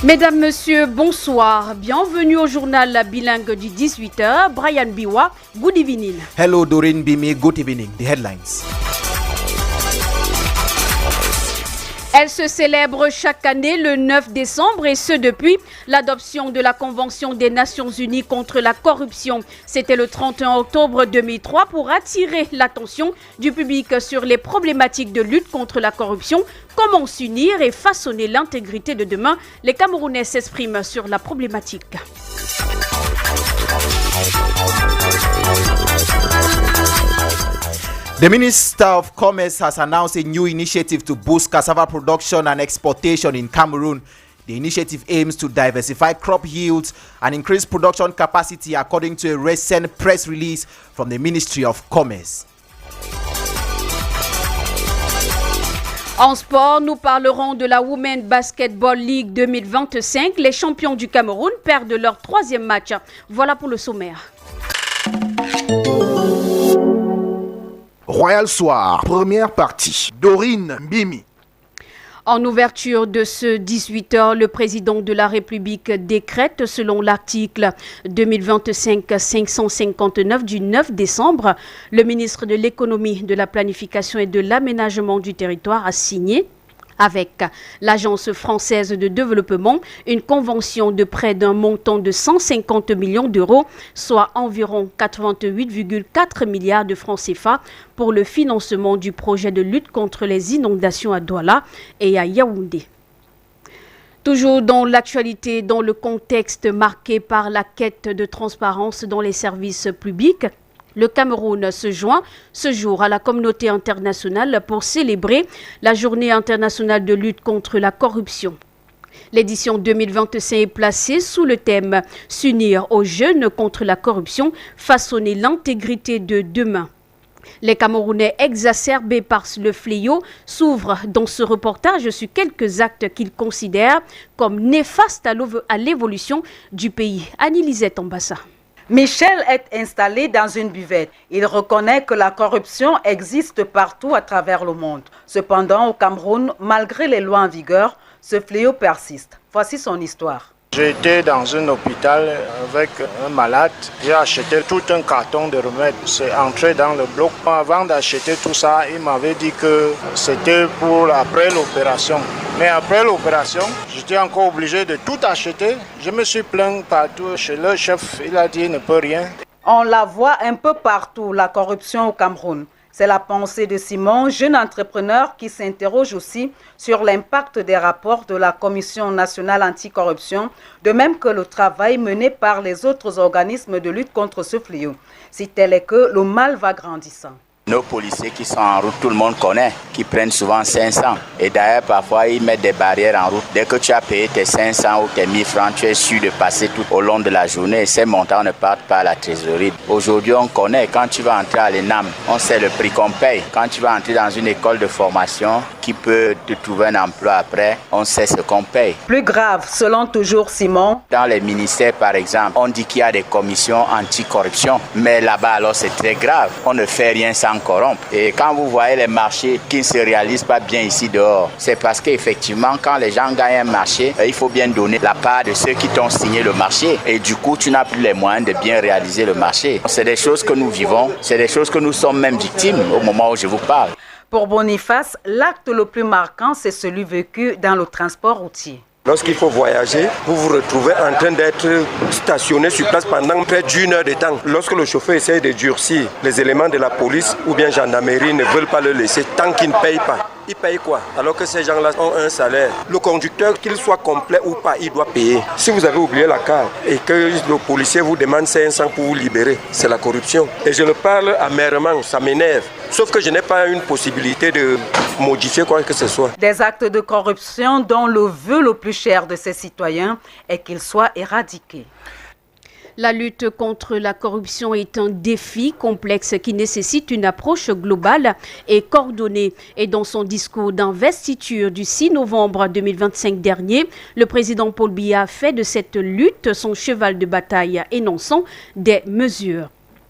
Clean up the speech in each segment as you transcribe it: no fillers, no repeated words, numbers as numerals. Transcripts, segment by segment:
Mesdames, Messieurs, bonsoir. Bienvenue au journal Bilingue du 18H. Brian Biwa, good evening. Hello, Doreen Bimi, good evening. The headlines. Elle se célèbre chaque année le 9 décembre et ce depuis l'adoption de la Convention des Nations Unies contre la corruption. C'était le 31 octobre 2003 pour attirer l'attention du public sur les problématiques de lutte contre la corruption, comment s'unir et façonner l'intégrité de demain. Les Camerounais s'expriment sur la problématique. The Minister of Commerce has announced a new initiative to boost cassava production and exportation in Cameroon. The initiative aims to diversify crop yields and increase production capacity, according to a recent press release from the Ministry of Commerce. En sport, nous parlerons de la Women's Basketball League 2025. Les champions du Cameroun perdent leur troisième match. Voilà pour le sommaire. Royal Soir, première partie. Doreen Bimi. En ouverture de ce 18h, le président de la République décrète, selon l'article 2025-559 du 9 décembre, le ministre de l'Économie, de la Planification et de l'Aménagement du territoire a signé avec l'Agence française de développement, une convention de près d'un montant de 150 millions d'euros, soit environ 88,4 milliards de francs CFA pour le financement du projet de lutte contre les inondations à Douala et à Yaoundé. Toujours dans l'actualité, dans le contexte marqué par la quête de transparence dans les services publics, le Cameroun se joint ce jour à la communauté internationale pour célébrer la journée internationale de lutte contre la corruption. L'édition 2025 est placée sous le thème « S'unir aux jeunes contre la corruption, façonner l'intégrité de demain ». Les Camerounais exacerbés par le fléau s'ouvrent dans ce reportage sur quelques actes qu'ils considèrent comme néfastes à l'évolution du pays. Annie-Lisette Ambassa. Michel est installé dans une buvette. Il reconnaît que la corruption existe partout à travers le monde. Cependant, au Cameroun, malgré les lois en vigueur, ce fléau persiste. Voici son histoire. J'étais dans un hôpital avec un malade. J'ai acheté tout un carton de remèdes. C'est entré dans le bloc. Avant d'acheter tout ça, il m'avait dit que c'était pour après l'opération. Mais après l'opération, j'étais encore obligé de tout acheter. Je me suis plaint partout chez le chef. Il a dit qu'il ne peut rien. On la voit un peu partout, la corruption au Cameroun. C'est la pensée de Simon, jeune entrepreneur qui s'interroge aussi sur l'impact des rapports de la Commission nationale anticorruption, de même que le travail mené par les autres organismes de lutte contre ce fléau. Si tel est que le mal va grandissant. Nos policiers qui sont en route, tout le monde connaît, qui prennent souvent 500. Et d'ailleurs, parfois, ils mettent des barrières en route. Dès que tu as payé tes 500 ou tes 1000 francs, tu es sûr de passer tout au long de la journée. Ces montants ne partent pas à la trésorerie. Aujourd'hui, on connaît, quand tu vas entrer à l'ENAM, on sait le prix qu'on paye. Quand tu vas entrer dans une école de formation qui peut te trouver un emploi après, on sait ce qu'on paye. Plus grave, selon toujours Simon. Dans les ministères, par exemple, on dit qu'il y a des commissions anticorruption. Mais là-bas, alors, c'est très grave. On ne fait rien sans corrompre. Et quand vous voyez les marchés qui ne se réalisent pas bien ici dehors, c'est parce qu'effectivement, quand les gens gagnent un marché, il faut bien donner la part de ceux qui t'ont signé le marché. Et du coup, tu n'as plus les moyens de bien réaliser le marché. C'est des choses que nous vivons, c'est des choses que nous sommes même victimes au moment où je vous parle. Pour Boniface, l'acte le plus marquant, c'est celui vécu dans le transport routier. Lorsqu'il faut voyager, vous vous retrouvez en train d'être stationné sur place pendant près d'1 heure de temps. Lorsque le chauffeur essaie de durcir, les éléments de la police ou bien gendarmerie ne veulent pas le laisser tant qu'il ne paye pas. Il paye quoi? Alors que ces gens-là ont un salaire. Le conducteur, qu'il soit complet ou pas, il doit payer. Si vous avez oublié la carte et que le policier vous demande 500 pour vous libérer, c'est la corruption. Et je le parle amèrement, ça m'énerve. Sauf que je n'ai pas une possibilité de modifier quoi que ce soit. Des actes de corruption dont le vœu le plus cher de ces citoyens est qu'ils soient éradiqués. La lutte contre la corruption est un défi complexe qui nécessite une approche globale et coordonnée. Et dans son discours d'investiture du 6 novembre 2025 dernier, le président Paul Biya a fait de cette lutte son cheval de bataille, énonçant des mesures.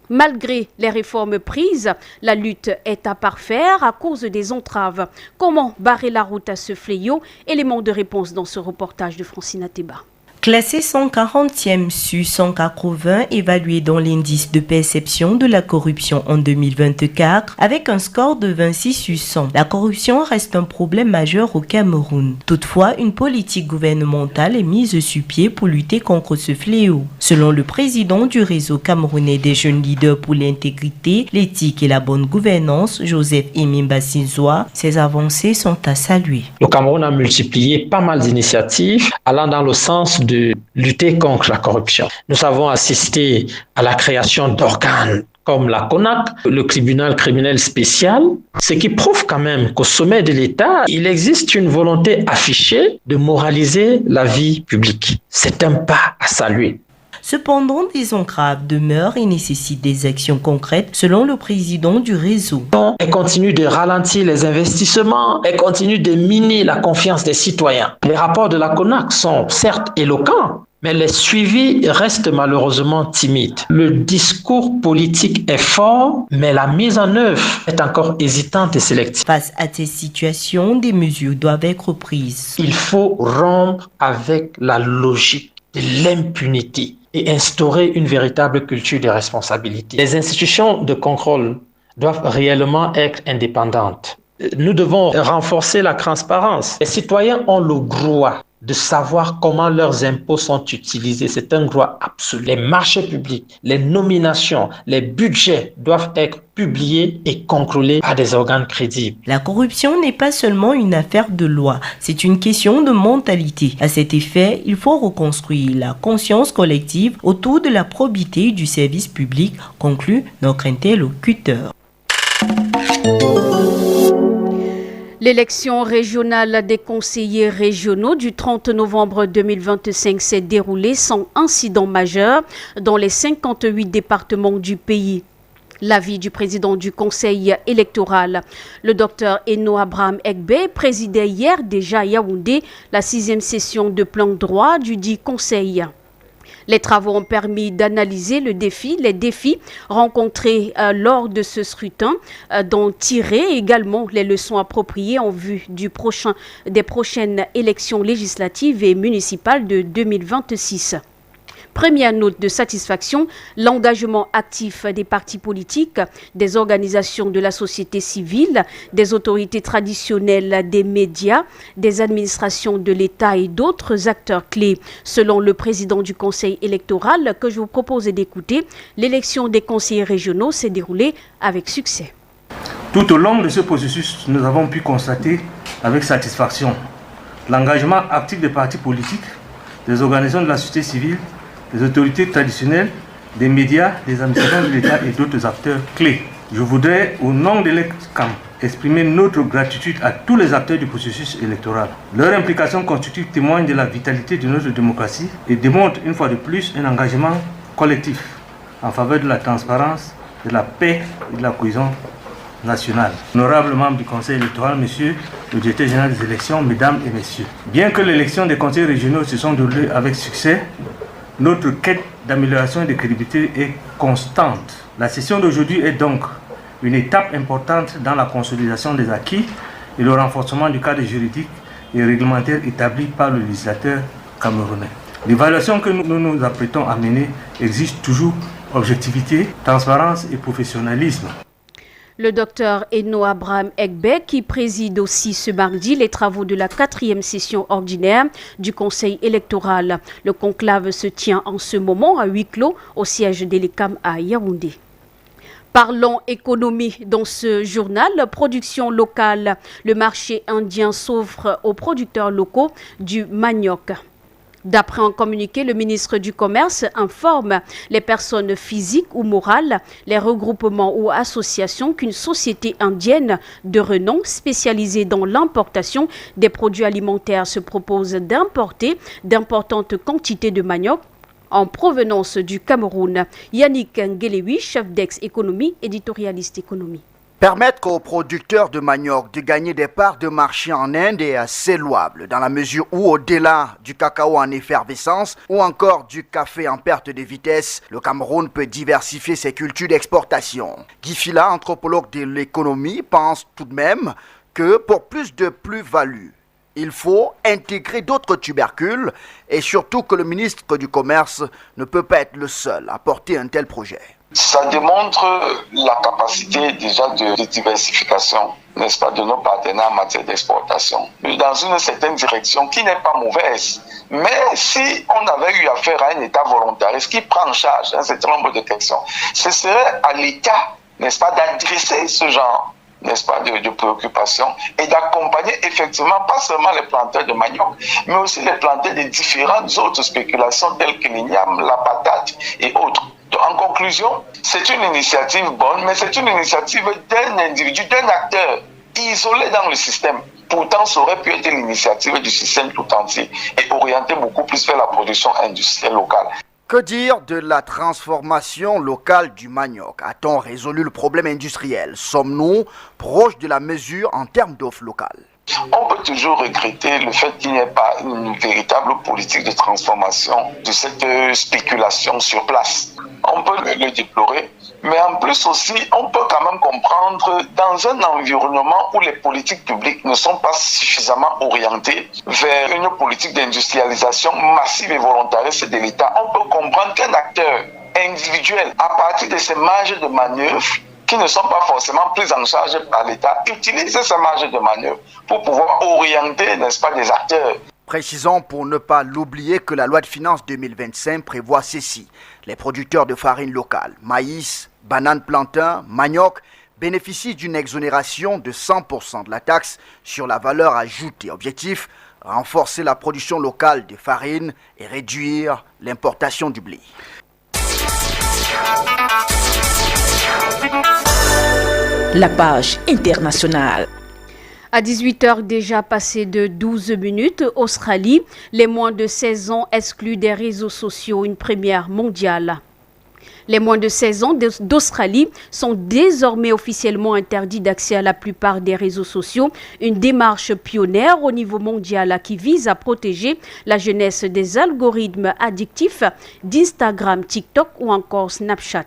Malgré les réformes prises, la lutte est à parfaire à cause des entraves. Comment barrer la route à ce fléau? Élément de réponse dans ce reportage de Francine Ateba. Classé 140e sur 180, évalué dans l'indice de perception de la corruption en 2024, avec un score de 26 sur 100. La corruption reste un problème majeur au Cameroun. Toutefois, une politique gouvernementale est mise sur pied pour lutter contre ce fléau. Selon le président du réseau camerounais des jeunes leaders pour l'intégrité, l'éthique et la bonne gouvernance, Joseph Emimba Sinzoa, ces avancées sont à saluer. Le Cameroun a multiplié pas mal d'initiatives allant dans le sens de lutter contre la corruption. Nous avons assisté à la création d'organes comme la CONAC, le tribunal criminel spécial, ce qui prouve quand même qu'au sommet de l'État, il existe une volonté affichée de moraliser la vie publique. C'est un pas à saluer. Cependant, des entraves demeurent et nécessitent des actions concrètes selon le président du réseau. Elle continue de ralentir les investissements, elle continue de miner la confiance des citoyens. Les rapports de la CONAC sont certes éloquents, mais les suivis restent malheureusement timides. Le discours politique est fort, mais la mise en œuvre est encore hésitante et sélective. Face à ces situations, des mesures doivent être prises. Il faut rompre avec la logique de l'impunité et instaurer une véritable culture de responsabilité. Les institutions de contrôle doivent réellement être indépendantes. Nous devons renforcer la transparence. Les citoyens ont le droit de savoir comment leurs impôts sont utilisés. C'est un droit absolu. Les marchés publics, les nominations, les budgets doivent être publiés et contrôlés par des organes crédibles. La corruption n'est pas seulement une affaire de loi, c'est une question de mentalité. À cet effet, il faut reconstruire la conscience collective autour de la probité du service public, conclut notre interlocuteur. L'élection régionale des conseillers régionaux du 30 novembre 2025 s'est déroulée sans incident majeur dans les 58 départements du pays. L'avis du président du conseil électoral, le docteur Eno Abraham Egbe, présidait hier déjà à Yaoundé la 6e session de plein droit du dit conseil. Les travaux ont permis d'analyser les défis rencontrés lors de ce scrutin, d'en tirer également les leçons appropriées en vue des prochaines élections législatives et municipales de 2026. Première note de satisfaction, l'engagement actif des partis politiques, des organisations de la société civile, des autorités traditionnelles, des médias, des administrations de l'État et d'autres acteurs clés. Selon le président du conseil électoral que je vous propose d'écouter, l'élection des conseillers régionaux s'est déroulée avec succès. Tout au long de ce processus, nous avons pu constater avec satisfaction l'engagement actif des partis politiques, des organisations de la société civile, des autorités traditionnelles, des médias, des administrations de l'État et d'autres acteurs clés. Je voudrais, au nom de l'ECAM, exprimer notre gratitude à tous les acteurs du processus électoral. Leur implication constitue témoigne de la vitalité de notre démocratie et démontre une fois de plus un engagement collectif en faveur de la transparence, de la paix et de la cohésion nationale. Honorables membres du Conseil électoral, Monsieur le directeur général des élections, Mesdames et Messieurs, bien que l'élection des conseillers régionaux se sont déroulées avec succès, notre quête d'amélioration et de crédibilité est constante. La session d'aujourd'hui est donc une étape importante dans la consolidation des acquis et le renforcement du cadre juridique et réglementaire établi par le législateur camerounais. L'évaluation que nous nous apprêtons à mener exige toujours objectivité, transparence et professionnalisme. Le docteur Eno Abraham Egbe, qui préside aussi ce mardi les travaux de la 4e session ordinaire du Conseil électoral. Le conclave se tient en ce moment à huis clos au siège de l'ECAM à Yaoundé. Parlons économie dans ce journal. Production locale. Le marché indien s'offre aux producteurs locaux du manioc. D'après un communiqué, le ministre du Commerce informe les personnes physiques ou morales, les regroupements ou associations qu'une société indienne de renom spécialisée dans l'importation des produits alimentaires se propose d'importer d'importantes quantités de manioc en provenance du Cameroun. Yannick Ngelewi, chef d'ex-économie, éditorialiste économie. Permettre aux producteurs de manioc de gagner des parts de marché en Inde est assez louable, dans la mesure où, au-delà du cacao en effervescence ou encore du café en perte de vitesse, le Cameroun peut diversifier ses cultures d'exportation. Guy Fila, anthropologue de l'économie, pense tout de même que pour plus de plus-value, il faut intégrer d'autres tubercules et surtout que le ministre du Commerce ne peut pas être le seul à porter un tel projet. Ça démontre la capacité déjà de diversification, n'est-ce pas, de nos partenaires en matière d'exportation, dans une certaine direction qui n'est pas mauvaise. Mais si on avait eu affaire à un État volontariste qui prend en charge un certain nombre de questions, ce serait à l'État, n'est-ce pas, d'adresser ce genre, n'est-ce pas, de préoccupations et d'accompagner effectivement pas seulement les planteurs de manioc, mais aussi les planteurs de différentes autres spéculations telles que l'igname, la patate et autres. Donc, en conclusion, c'est une initiative bonne, mais c'est une initiative d'un individu, d'un acteur isolé dans le système. Pourtant, ça aurait pu être l'initiative du système tout entier et orienter beaucoup plus vers la production industrielle locale. Que dire de la transformation locale du manioc? A-t-on résolu le problème industriel? Sommes-nous proches de la mesure en termes d'offres locales? On peut toujours regretter le fait qu'il n'y ait pas une véritable politique de transformation de cette spéculation sur place. On peut le déplorer, mais en plus aussi, on peut quand même comprendre dans un environnement où les politiques publiques ne sont pas suffisamment orientées vers une politique d'industrialisation massive et volontariste de l'État. On peut comprendre qu'un acteur individuel, à partir de ses marges de manœuvre, qui ne sont pas forcément prises en charge par l'État, utilise ces marges de manœuvre pour pouvoir orienter, n'est-ce pas, des acteurs. Précisons pour ne pas l'oublier que la loi de finances 2025 prévoit ceci. Les producteurs de farine locale, maïs, bananes, plantains, manioc, bénéficient d'une exonération de 100% de la taxe sur la valeur ajoutée. Objectif, renforcer la production locale de farine et réduire l'importation du blé. La page internationale. À 18h déjà passé de 12 minutes, Australie, les moins de 16 ans exclus des réseaux sociaux, une première mondiale. Les moins de 16 ans d'Australie sont désormais officiellement interdits d'accès à la plupart des réseaux sociaux, une démarche pionnière au niveau mondial qui vise à protéger la jeunesse des algorithmes addictifs d'Instagram, TikTok ou encore Snapchat.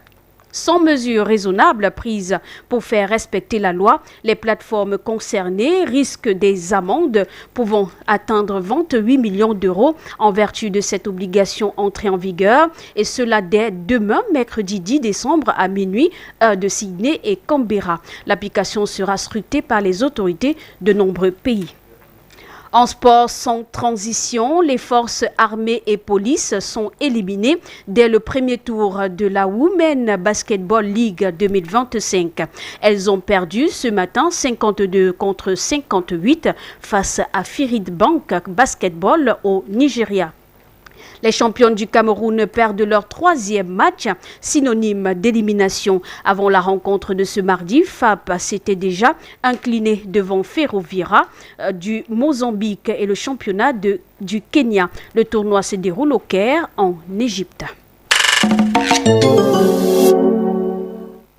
Sans mesures raisonnables prises pour faire respecter la loi, les plateformes concernées risquent des amendes pouvant atteindre 28 millions d'euros en vertu de cette obligation entrée en vigueur, et cela dès demain, mercredi 10 décembre à minuit, heure de Sydney et Canberra. L'application sera scrutée par les autorités de nombreux pays. En sport sans transition, les forces armées et police sont éliminées dès le premier tour de la Women Basketball League 2025. Elles ont perdu ce matin 52 contre 58 face à Firid Bank Basketball au Nigeria. Les championnes du Cameroun perdent leur troisième match, synonyme d'élimination. Avant la rencontre de ce mardi, FAP s'était déjà incliné devant Ferroviaria du Mozambique et le championnat du Kenya. Le tournoi se déroule au Caire, en Égypte.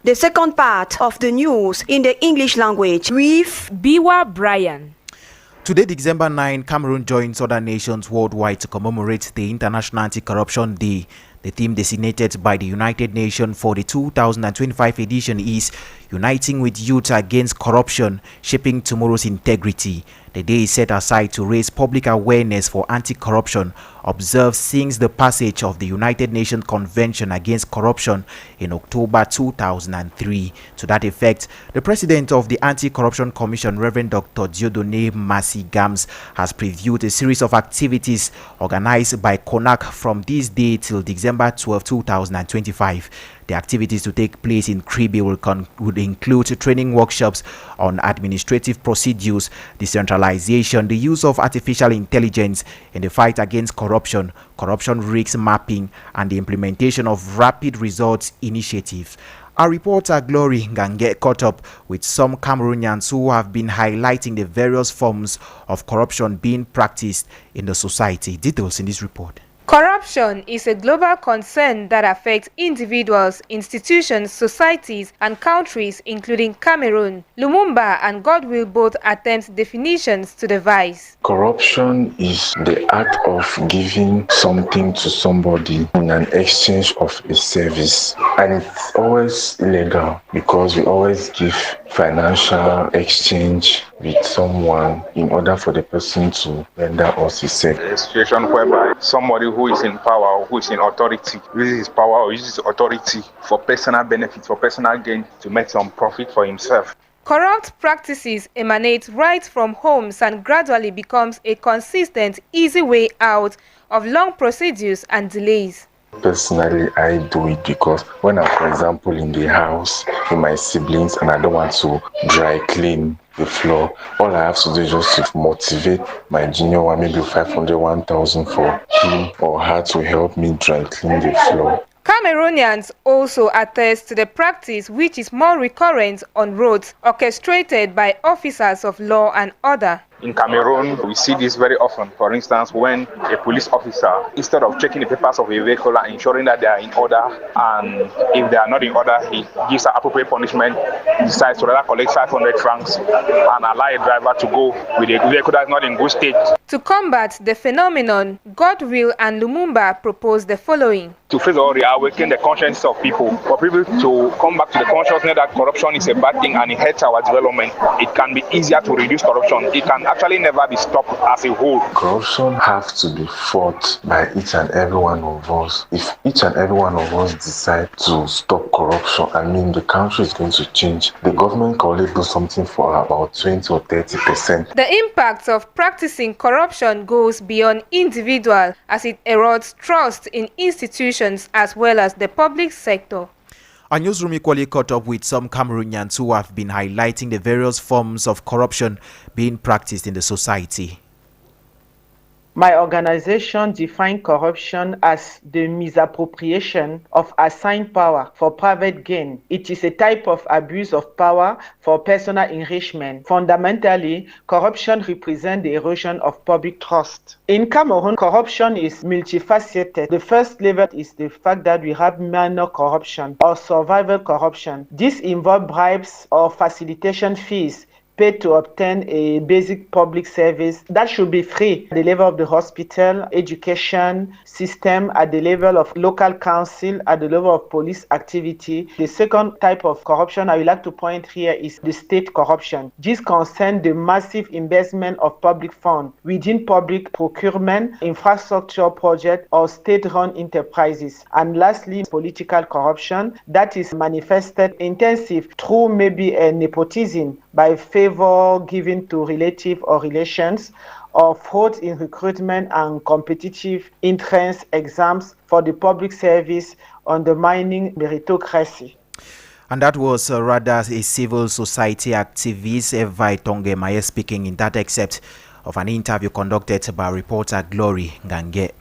The second part of the news in the English language with Biwa Brian. Today, December 9, Cameroon joins other nations worldwide to commemorate the International Anti-Corruption Day. The theme designated by the United Nations for the 2025 edition is Uniting with Youth Against Corruption, Shaping Tomorrow's Integrity. The day is set aside to raise public awareness for anti-corruption, observed since the passage of the United Nations Convention Against Corruption in October 2003. To that effect, the President of the Anti-Corruption Commission, Reverend Dr. Dieudonné Massy Gams, has previewed a series of activities organized by CONAC from this day till December 12, 2025. The activities to take place in Kribi would include training workshops on administrative procedures, decentralization, the use of artificial intelligence in the fight against corruption, corruption risk mapping, and the implementation of rapid results initiatives. Our reporter Glory Ngange caught up with some Cameroonians who have been highlighting the various forms of corruption being practiced in the society. Details in this report. Corruption is a global concern that affects individuals, institutions, societies, and countries, including Cameroon. Lumumba and Godwill both attempt definitions to the vice. Corruption is the act of giving something to somebody in an exchange of a service. And it's always illegal because we always give financial exchange with someone in order for the person to render us a service. A situation whereby somebody who is in power or who is in authority uses his power or uses authority for personal benefit, for personal gain, to make some profit for himself. Corrupt practices emanate right from homes and gradually becomes a consistent, easy way out of long procedures and delays. Personally, I do it because when I'm, for example, in the house with my siblings and I don't want to dry clean the floor, all I have to do is just to motivate my junior one, maybe 500, 1,000 for him or her to help me dry clean the floor. Cameroonians also attest to the practice, which is more recurrent on roads, orchestrated by officers of law and order. In Cameroon, we see this very often. For instance, when a police officer, instead of checking the papers of a vehicle and ensuring that they are in order, and if they are not in order, he gives an appropriate punishment, decides to rather collect 500 francs and allow a driver to go with a vehicle that is not in good state. To combat the phenomenon, Godwill and Lumumba proposed the following. To first of all, reawaken the conscience of people, for people to come back to the consciousness that corruption is a bad thing and it hurts our development. It can be easier to reduce corruption. It can actually never be stopped as a whole. Corruption has to be fought by each and every one of us. If each and every one of us decide to stop corruption, I mean the country is going to change. The government can only do something for about 20 or 30%. The impact of practicing corruption goes beyond individual as it erodes trust in institutions as well as the public sector. Our newsroom equally caught up with some Cameroonians who have been highlighting the various forms of corruption being practiced in the society. My organization defines corruption as the misappropriation of assigned power for private gain. It is a type of abuse of power for personal enrichment. Fundamentally, corruption represents the erosion of public trust. In Cameroon, corruption is multifaceted. The first level is the fact that we have minor corruption or survival corruption. This involves bribes or facilitation fees paid to obtain a basic public service that should be free at the level of the hospital, education system, at the level of local council, at the level of police activity. The second type of corruption I would like to point here is the state corruption. This concerns the massive investment of public funds within public procurement, infrastructure projects, or state-run enterprises. And lastly, political corruption that is manifested intensive through maybe a nepotism by favor given to relative or relations, or fraud in recruitment and competitive entrance exams for the public service, undermining meritocracy. And that was rather a civil society activist, Eva Tongemaya, speaking in that excerpt of an interview conducted by reporter Glory Ngange.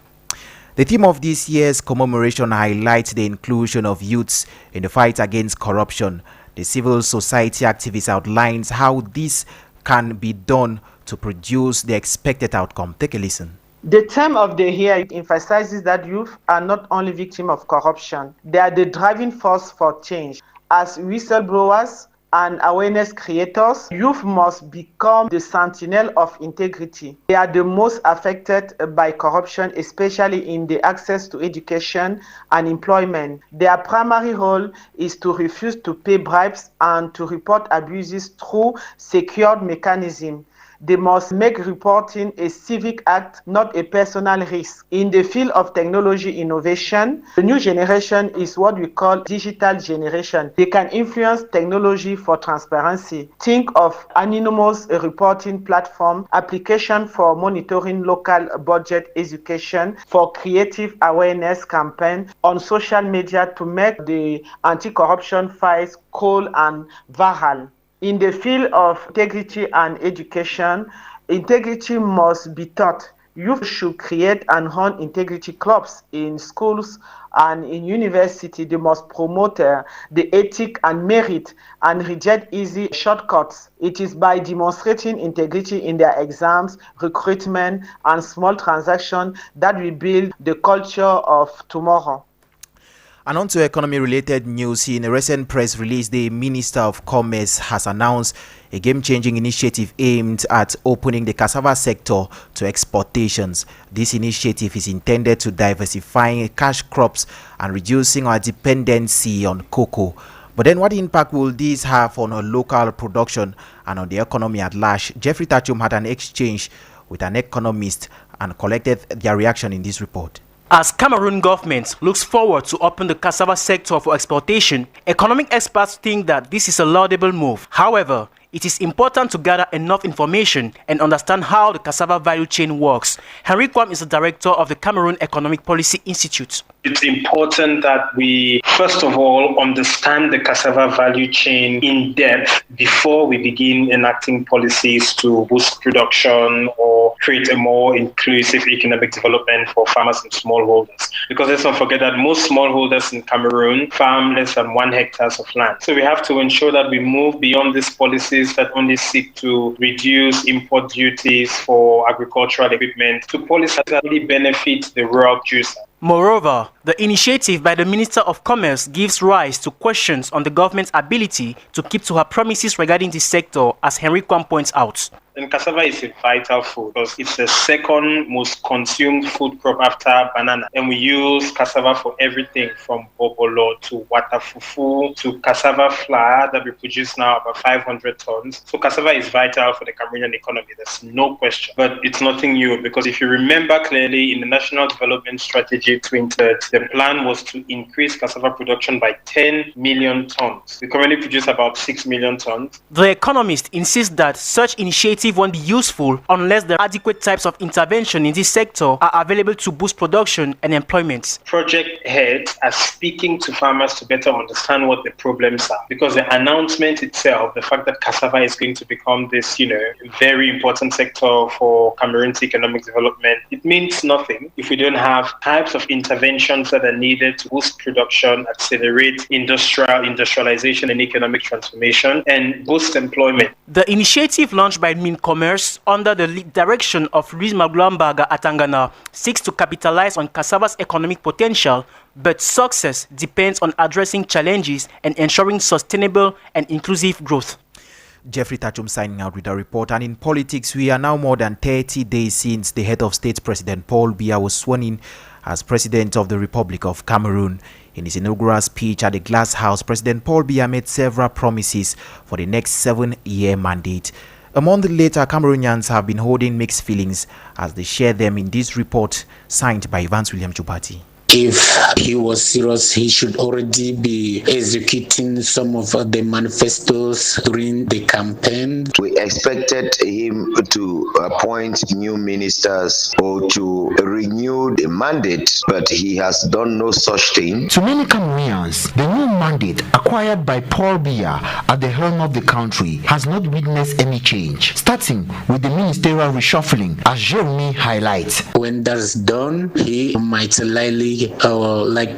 The theme of this year's commemoration highlights the inclusion of youths in the fight against corruption. The civil society activist outlines how this can be done to produce the expected outcome. Take a listen. The theme of the year emphasizes that youth are not only victims of corruption, they are the driving force for change. As whistleblowers and awareness creators, youth must become the sentinel of integrity. They are the most affected by corruption, especially in the access to education and employment. Their primary role is to refuse to pay bribes and to report abuses through secured mechanisms. They must make reporting a civic act, not a personal risk. In the field of technology innovation, the new generation is what we call digital generation. They can influence technology for transparency. Think of anonymous reporting platform, application for monitoring local budget education, for creative awareness campaign on social media to make the anti-corruption fights cool and viral. In the field of integrity and education, integrity must be taught. Youth should create and run integrity clubs in schools and in university. They must promote the ethic and merit and reject easy shortcuts. It is by demonstrating integrity in their exams, recruitment, and small transactions that we build the culture of tomorrow. And on to economy-related news. In a recent press release, the Minister of Commerce has announced a game-changing initiative aimed at opening the cassava sector to exportations. This initiative is intended to diversify cash crops and reducing our dependency on cocoa. But then what impact will this have on our local production and on the economy at large? Jeffrey Tachum had an exchange with an economist and collected their reaction in this report. As Cameroon government looks forward to open the cassava sector for exportation, economic experts think that this is a laudable move. However, it is important to gather enough information and understand how the cassava value chain works. Henry Kwam is the director of the Cameroon Economic Policy Institute. It's important that we, first of all, understand the cassava value chain in depth before we begin enacting policies to boost production or create a more inclusive economic development for farmers and smallholders. Because let's not forget that most smallholders in Cameroon farm less than 1 hectare of land. So we have to ensure that we move beyond these policies that only seek to reduce import duties for agricultural equipment to policies that really benefit the rural producer. Moreover, the initiative by the Minister of Commerce gives rise to questions on the government's ability to keep to her promises regarding this sector, as Henry Kwam points out. And cassava is a vital food because it's the second most consumed food crop after banana. And we use cassava for everything from bobolo to watafufu to cassava flour that we produce now about 500 tons. So cassava is vital for the Cameroonian economy. There's no question. But it's nothing new because if you remember clearly in the National Development Strategy 2030, the plan was to increase cassava production by 10 million tons. We currently produce about 6 million tons. The economist insists that such initiatives won't be useful unless the adequate types of intervention in this sector are available to boost production and employment. Project heads are speaking to farmers to better understand what the problems are, because the announcement itself, the fact that cassava is going to become this, very important sector for Cameroon's economic development, it means nothing if we don't have types of interventions that are needed to boost production, accelerate industrialization and economic transformation, and boost employment. The initiative launched by Commerce under the direction of Luis Magluambaga Atangana seeks to capitalize on cassava's economic potential, but success depends on addressing challenges and ensuring sustainable and inclusive growth. Jeffrey Tachum signing out with a report. And in politics, we are now more than 30 days since the head of state, President Paul Biya, was sworn in as President of the Republic of Cameroon. In his inaugural speech at the Glass House, President Paul Biya made several promises for the next 7-year mandate. A month later, Cameroonians have been holding mixed feelings as they share them in this report signed by Evans William Chubati. If he was serious, he should already be executing some of the manifestos during the campaign. We expected him to appoint new ministers or to renew the mandate, but he has done no such thing. To many Cameroonians, the new mandate acquired by Paul Biya at the helm of the country has not witnessed any change, starting with the ministerial reshuffling, as Jeremy highlights. When that's done, he might like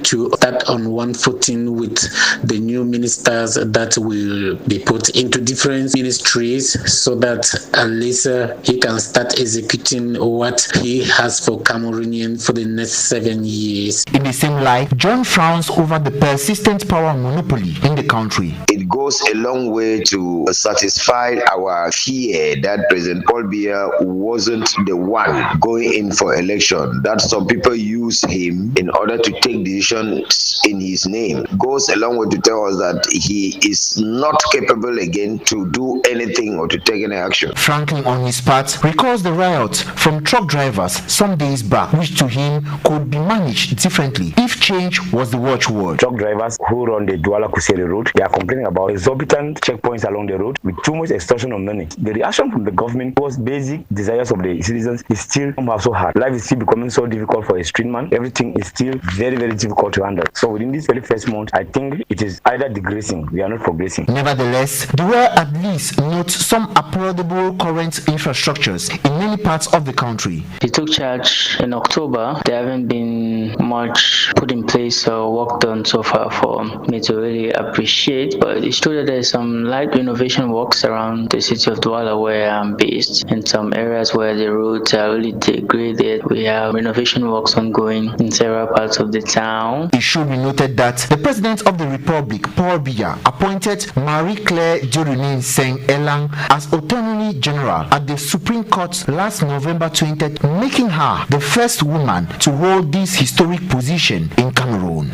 to start on one footing with the new ministers that will be put into different ministries so that at least he can start executing what he has for Cameroonian for the next 7 years. In the same light, John frowns over the persistent power monopoly in the country. It goes a long way to satisfy our fear that President Paul Biya wasn't the one going in for election, that some people use him in order to take decisions in his name. Goes a long way to tell us that he is not capable again to do anything or to take any action. Franklin, on his part, recalls the riot from truck drivers some days back, which to him could be managed differently if change was the watchword. Truck drivers who run the Douala Kuseri route, they are complaining about about exorbitant checkpoints along the road with too much extortion of money. The reaction from the government towards basic desires of the citizens is still somehow so hard. Life is still becoming so difficult for a street man. Everything is still very, very difficult to handle. So within this very first month, I think it is either digressing. We are not progressing. Nevertheless, the world at least notes some applaudable current infrastructures in many parts of the country. He took charge in October. There haven't been much put in place or work done so far for me to really appreciate, but it's true that there's some light renovation works around the city of Douala where I'm based. In some areas where the roads are really degraded, we have renovation works ongoing in several parts of the town. It should be noted that the President of the Republic, Paul Biya, appointed Marie-Claire Jorunin Seng Elang as Attorney General at the Supreme Court last November 20th, making her the first woman to hold this historic position in Cameroon.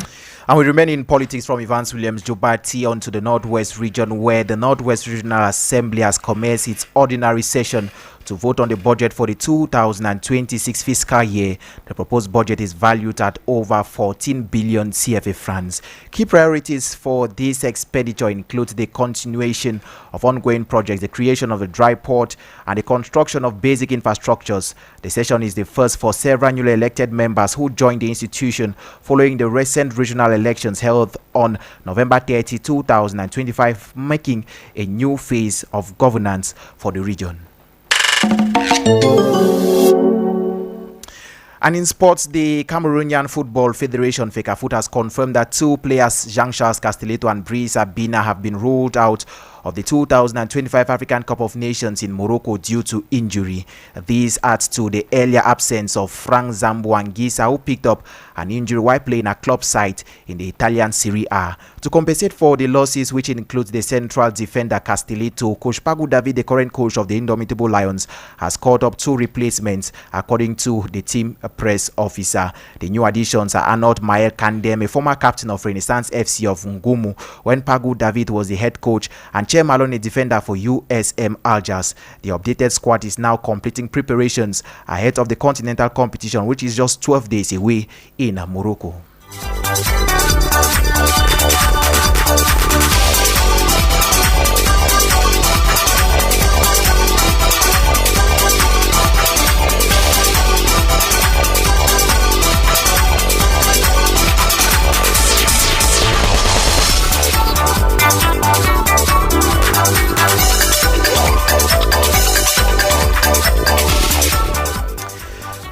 And we remain in politics from Evans Williams Jobati onto the Northwest region, where the Northwest Regional Assembly has commenced its ordinary session to vote on the budget for the 2026 fiscal year. The proposed budget is valued at over 14 billion CFA francs. Key priorities for this expenditure include the continuation of ongoing projects, the creation of a dry port, and the construction of basic infrastructures. The session is the first for several newly elected members who joined the institution following the recent regional elections held on November 30, 2025, making a new phase of governance for the region. And in sports, the Cameroonian Football Federation, FECAFOOT, has confirmed that two players, Jean-Charles Castelletto and Brice Abina, have been ruled out of the 2025 African Cup of Nations in Morocco due to injury. This adds to the earlier absence of Frank Zamboanguissa, who picked up an injury while playing a club side in the Italian Serie A. To compensate for the losses, which includes the central defender Castelletto, Coach Pagu David, the current coach of the Indomitable Lions, has called up two replacements, according to the team press officer. The new additions are Arnold Mael Kandem, a former captain of Renaissance FC of Ngumu, when Pagu David was the head coach, and Che Malone, a defender for USM Algiers. The updated squad is now completing preparations ahead of the continental competition, which is just 12 days away in Morocco.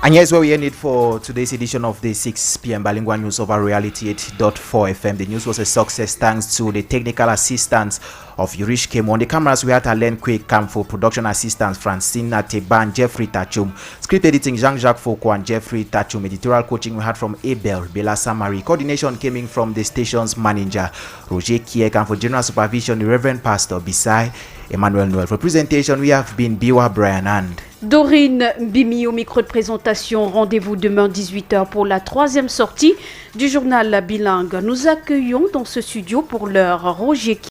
And here's where we end it for today's edition of the 6 p.m. Bilingual News over Reality 8.4 FM. The news was a success thanks to the technical assistance of Yurish Kemo. On the cameras, we had Alain Kwek Kamfo, production assistants Francine Teban, Jeffrey Tachum, script editing Jean-Jacques Foucault and Jeffrey Tachum, editorial coaching we had from Abel Bela Samari, coordination came in from the station's manager Roger Kiek, and for general supervision the Reverend Pastor Bisai Emmanuel Noël. For presentation, we have been Biwa Brian and Dorine Bimi au micro de présentation. Rendez-vous demain 18h pour la 3e sortie du journal Bilingue. Nous accueillons dans ce studio pour l'heure Roger